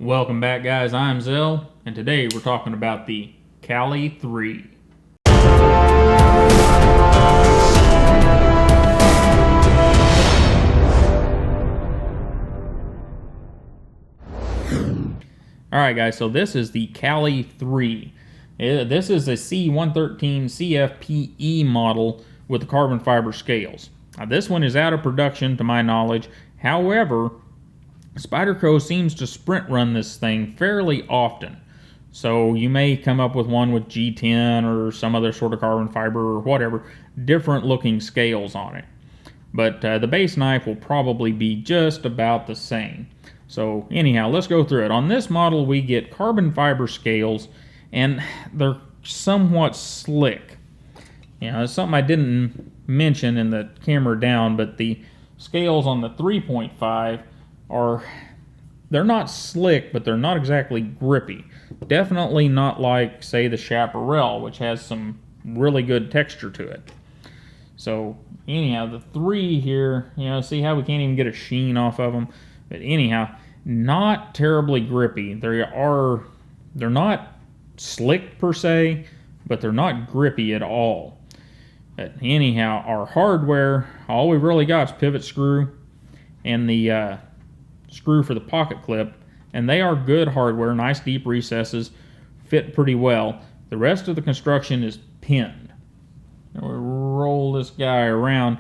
Welcome back, guys. I'm Zell, and today we're talking about the Caly 3. Alright guys, so this is the Caly 3. This is a C113 CFPE model with the carbon fiber scales. Now, this one is out of production to my knowledge. However, Spyderco seems to sprint run this thing fairly often. So you may come up with one with G10 or some other sort of carbon fiber or whatever, different looking scales on it. But the base knife will probably be just about the same. So anyhow, let's go through it. On this model we get carbon fiber scales, and they're somewhat slick. You know, it's something I didn't mention in the camera down, but the scales on the 3.5 they're not slick, but they're not exactly grippy. Definitely not like, say, the Chaparral, which has some really good texture to it. So anyhow, the 3 here, you know, see how we can't even get a sheen off of them? But anyhow, not terribly grippy. They're not slick per se, but they're not grippy at all. But anyhow, our hardware, all we really got is pivot screw and the screw for the pocket clip, and they are good hardware, nice deep recesses, fit pretty well. The rest of the construction is pinned. Now we roll this guy around.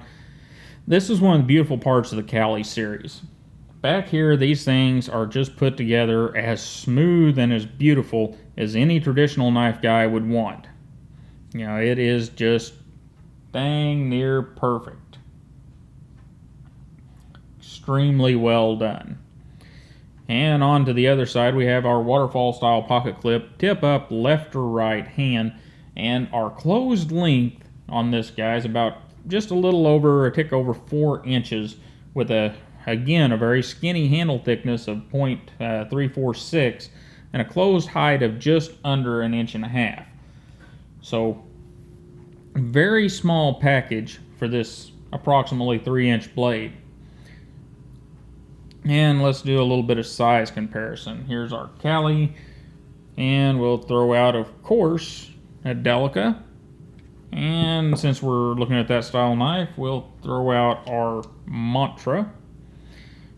This is one of the beautiful parts of the Caly series. Back here, these things are just put together as smooth and as beautiful as any traditional knife guy would want. You know, it is just dang near perfect. Extremely well done. And on to the other side, we have our waterfall style pocket clip, tip up left or right hand, and our closed length on this guy is about just a tick over 4 inches, with again a very skinny handle thickness of 0.346 and a closed height of just under 1.5 inches. So very small package for this approximately 3-inch blade. And let's do a little bit of size comparison. Here's our Caly, and we'll throw out, of course, a Delica. And since we're looking at that style knife, we'll throw out our Mantra.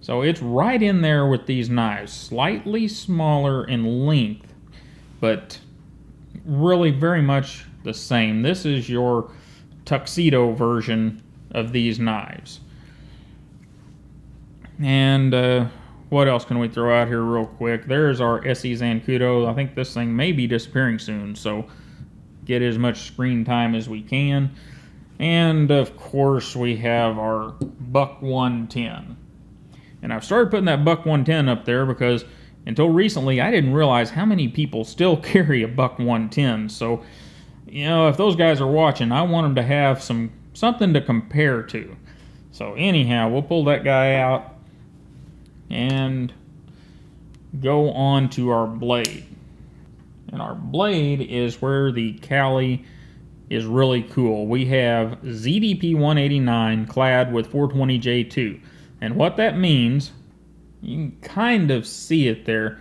So it's right in there with these knives, slightly smaller in length, but really very much the same. This is your tuxedo version of these knives. And what else can we throw out here real quick? There's our SE Zancudo. I think this thing may be disappearing soon, so get as much screen time as we can. And of course we have our Buck 110. And I've started putting that Buck 110 up there because until recently I didn't realize how many people still carry a Buck 110. So, you know, if those guys are watching, I want them to have something to compare to. So anyhow, we'll pull that guy out and go on to our blade. And our blade is where the Caly is really cool. We have ZDP 189 clad with 420J2. And what that means, you can kind of see it there.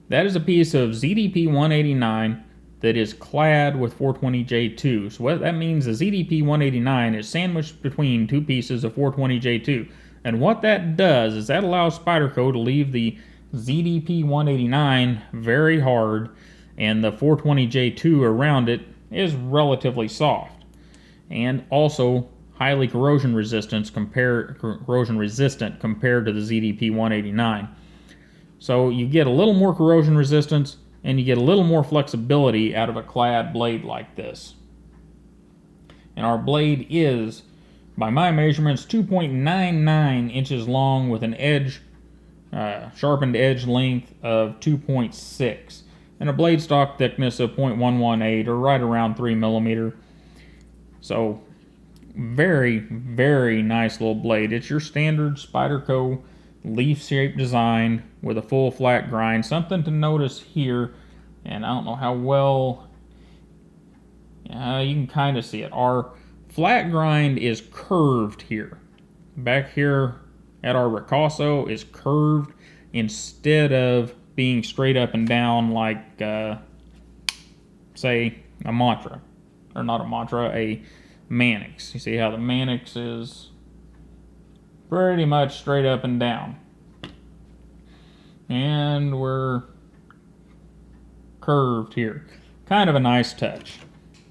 That is a piece of ZDP 189 that is clad with 420J2. So what that means is ZDP 189 is sandwiched between 2 pieces of 420J2. And what that does is that allows Spyderco to leave the ZDP 189 very hard, and the 420J2 around it is relatively soft. And also highly corrosion resistant compared to the ZDP 189. So you get a little more corrosion resistance, and you get a little more flexibility out of a clad blade like this. And our blade is, by my measurements, 2.99 inches long with an sharpened edge length of 2.6 and a blade stock thickness of 0.118, or right around 3 millimeter. So very, very nice little blade. It's your standard Spyderco leaf-shaped design with a full flat grind. Something to notice here, and I don't know how well you can kind of see it. Our flat grind is curved here. Back here at our ricasso is curved instead of being straight up and down like, say, a Mantra. Or not a Mantra, a Mannix. You see how the Mannix is pretty much straight up and down. And we're curved here. Kind of a nice touch.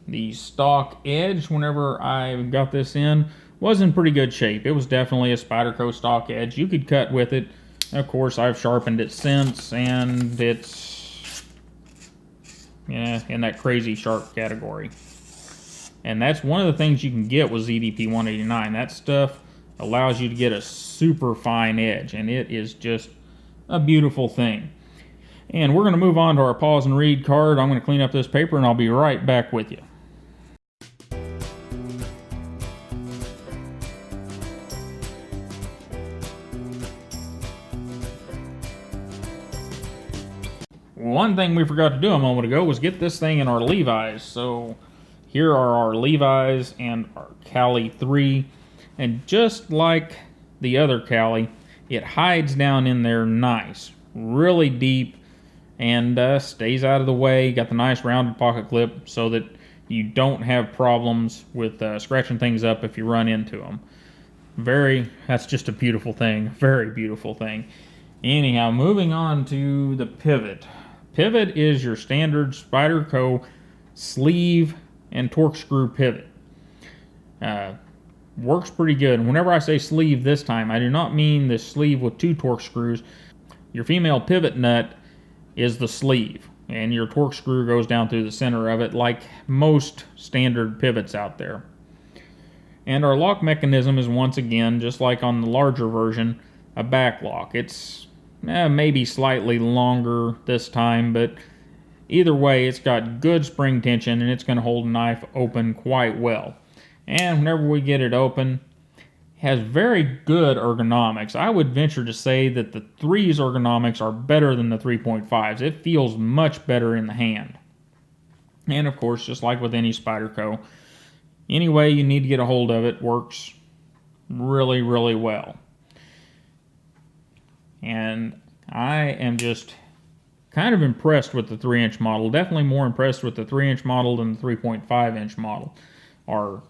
The stock edge, whenever I got this in, was in pretty good shape. It was definitely a Spyderco stock edge. You could cut with it. Of course, I've sharpened it since, and it's, yeah, in that crazy sharp category. And that's one of the things you can get with ZDP 189. That stuff allows you to get a super fine edge, and it is just a beautiful thing. And we're going to move on to our pause and read card. I'm going to clean up this paper, and I'll be right back with you. One thing we forgot to do a moment ago was get this thing in our Levi's. So here are our Levi's and our Caly 3. And just like the other Caly, it hides down in there nice, really deep, and stays out of the way. Got the nice rounded pocket clip so that you don't have problems with scratching things up if you run into them. That's just a beautiful thing, very beautiful thing. Anyhow, moving on to the pivot. Pivot is your standard Spyderco sleeve and torque screw pivot. Works pretty good. Whenever I say sleeve this time, I do not mean the sleeve with 2 torque screws. Your female pivot nut is the sleeve, and your torque screw goes down through the center of it like most standard pivots out there. And our lock mechanism is, once again, just like on the larger version, a back lock. It's maybe slightly longer this time, but either way, it's got good spring tension, and it's going to hold a knife open quite well. And whenever we get it open, it has very good ergonomics. I would venture to say that the 3's ergonomics are better than the 3.5's. It feels much better in the hand. And of course, just like with any Spyderco, any way you need to get a hold of it works really, really well. And I am just kind of impressed with the 3-inch model. Definitely more impressed with the 3-inch model than the 3.5-inch model. Our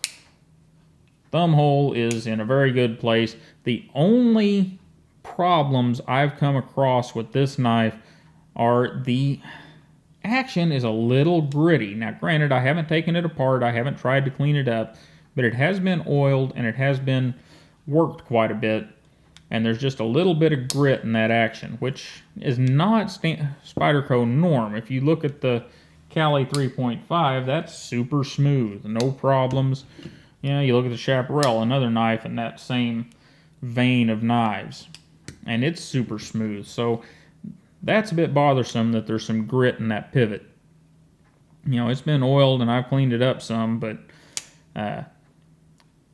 thumb hole is in a very good place. The only problems I've come across with this knife are the action is a little gritty. Now, granted, I haven't taken it apart. I haven't tried to clean it up, but it has been oiled and it has been worked quite a bit. And there's just a little bit of grit in that action, which is not Spyderco norm. If you look at the Caly 3.5, that's super smooth, no problems. You know, you look at the Chaparral, another knife in that same vein of knives, and it's super smooth. So that's a bit bothersome that there's some grit in that pivot. You know, it's been oiled and I've cleaned it up some, but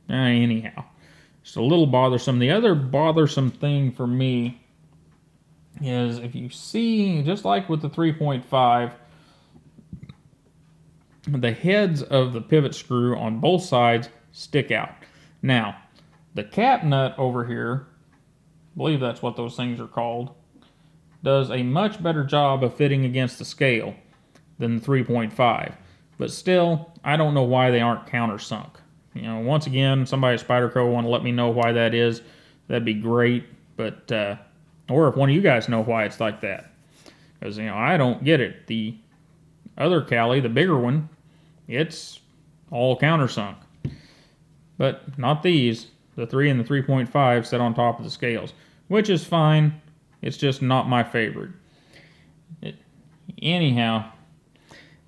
anyhow. It's a little bothersome. The other bothersome thing for me is if you see, just like with the 3.5, the heads of the pivot screw on both sides stick out. Now, the cap nut over here, I believe that's what those things are called, does a much better job of fitting against the scale than the 3.5. But still, I don't know why they aren't countersunk. You know, once again, somebody at Spyderco want to let me know why that is. That'd be great. But, or if one of you guys know why it's like that. Because, you know, I don't get it. The other Caly, the bigger one, it's all countersunk. But not these. The 3 and the 3.5 set on top of the scales. Which is fine. It's just not my favorite. Anyhow,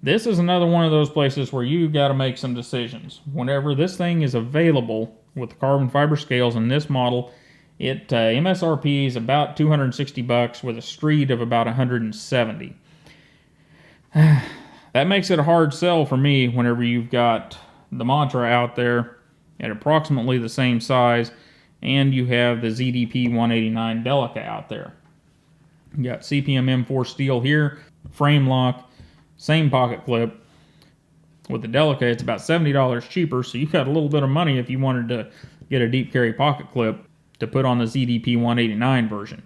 this is another one of those places where you got to make some decisions. Whenever this thing is available with the carbon fiber scales in this model, it MSRP is about $260 with a street of about $170. That makes it a hard sell for me whenever you've got the Mantra out there at approximately the same size and you have the ZDP 189 Delica out there. You got CPM M4 steel here, frame lock, same pocket clip. With the Delica, it's about $70 cheaper, so you've got a little bit of money if you wanted to get a deep carry pocket clip to put on the ZDP 189 version.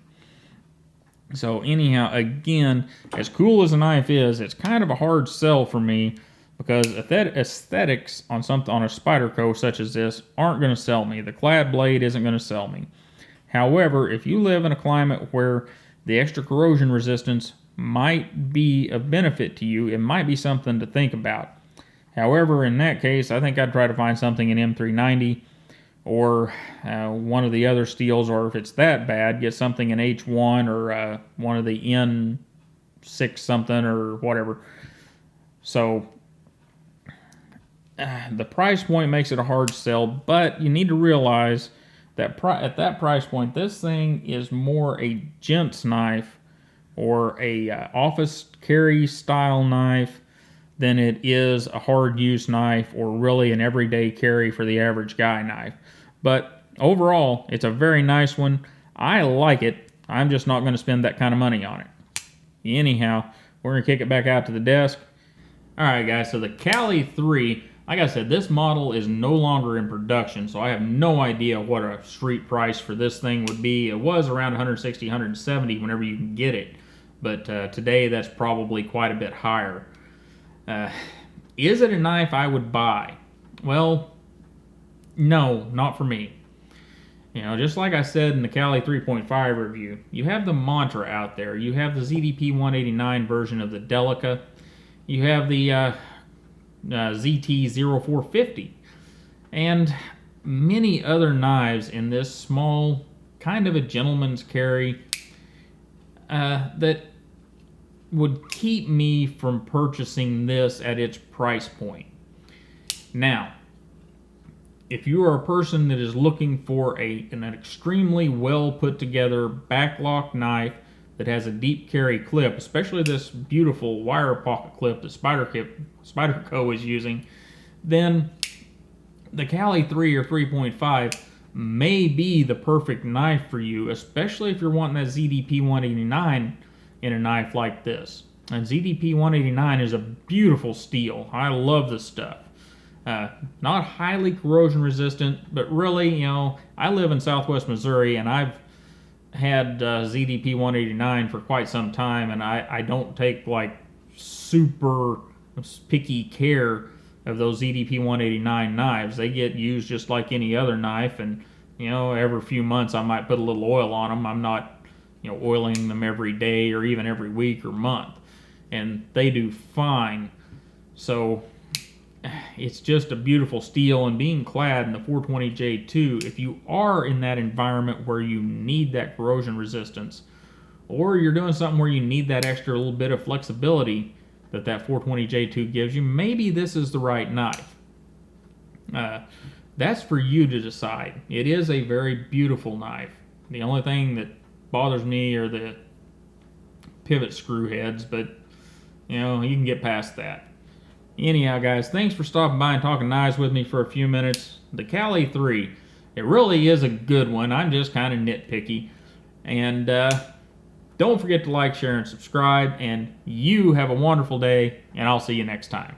So anyhow, again, as cool as a knife is, it's kind of a hard sell for me because aesthetics on a Spyderco such as this aren't going to sell me. The clad blade isn't going to sell me. However, if you live in a climate where the extra corrosion resistance might be of benefit to you, it might be something to think about. However, in that case, I think I'd try to find something in M390 or one of the other steels, or if it's that bad, get something in H1 or one of the N6 something or whatever. So the price point makes it a hard sell, but you need to realize that at that price point, this thing is more a gent's knife or a office carry style knife than it is a hard use knife or really an everyday carry for the average guy knife. But overall, it's a very nice one. I like it. I'm just not going to spend that kind of money on it. Anyhow, we're going to kick it back out to the desk. Alright guys, so the Caly 3, like I said, this model is no longer in production, so I have no idea what a street price for this thing would be. It was around 160, 170 whenever you can get it, but today that's probably quite a bit higher. Is it a knife I would buy? Well, no, not for me. You know, just like I said in the Caly 3.5 review, you have the Mantra out there. You have the ZDP 189 version of the Delica. You have the ZT 0450. And many other knives in this small, kind of a gentleman's carry that would keep me from purchasing this at its price point. Now, if you are a person that is looking for an extremely well put together backlock knife that has a deep carry clip, especially this beautiful wire pocket clip that Spyderco is using, then the Caly 3 or 3.5 may be the perfect knife for you, especially if you're wanting that ZDP 189 in a knife like this. And ZDP 189 is a beautiful steel. I love this stuff. Not highly corrosion resistant, but really, you know, I live in southwest Missouri and I've had ZDP 189 for quite some time, and I don't take like super picky care of those ZDP 189 knives. They get used just like any other knife, and you know, every few months I might put a little oil on them. I'm not, you know, oiling them every day or even every week or month, and they do fine. So it's just a beautiful steel, and being clad in the 420J2, if you are in that environment where you need that corrosion resistance, or you're doing something where you need that extra little bit of flexibility that 420J2 gives you, maybe this is the right knife. That's for you to decide. It is a very beautiful knife. The only thing that bothers me are the pivot screw heads, but you know, you can get past that. Anyhow, guys, thanks for stopping by and talking knives with me for a few minutes. The Caly 3, it really is a good one. I'm just kind of nitpicky. And don't forget to like, share, and subscribe. And you have a wonderful day, and I'll see you next time.